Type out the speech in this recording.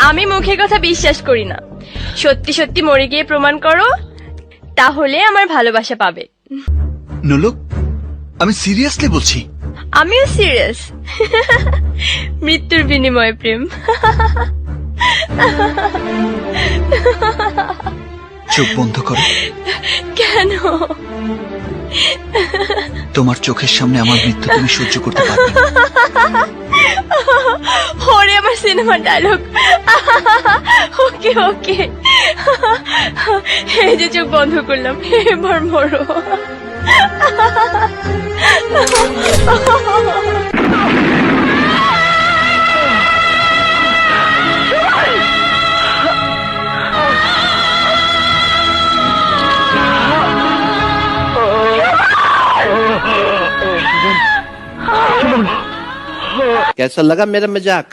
আমি মুখের কথা বিশ্বাস করি না, সত্যি সত্যি মরে গিয়ে প্রমাণ করো, তাহলে আমার ভালোবাসা পাবে। নোলক, আমি সিরিয়াসলি বলছি। আমিও সিরিয়াস। মৃত্যুর বিনিময়ে প্রেম। চোখ বন্ধ করো। কেন? তোমার চোখের সামনে আমার মৃত্যু তুমি সহ্য করতে পারবে না। ওরে আমার সিনেমার ডায়লগ। ওকে ওকে, এই যে চোখ বন্ধ করলাম, এবার মরো। कैसा लगा मेरा मजाक?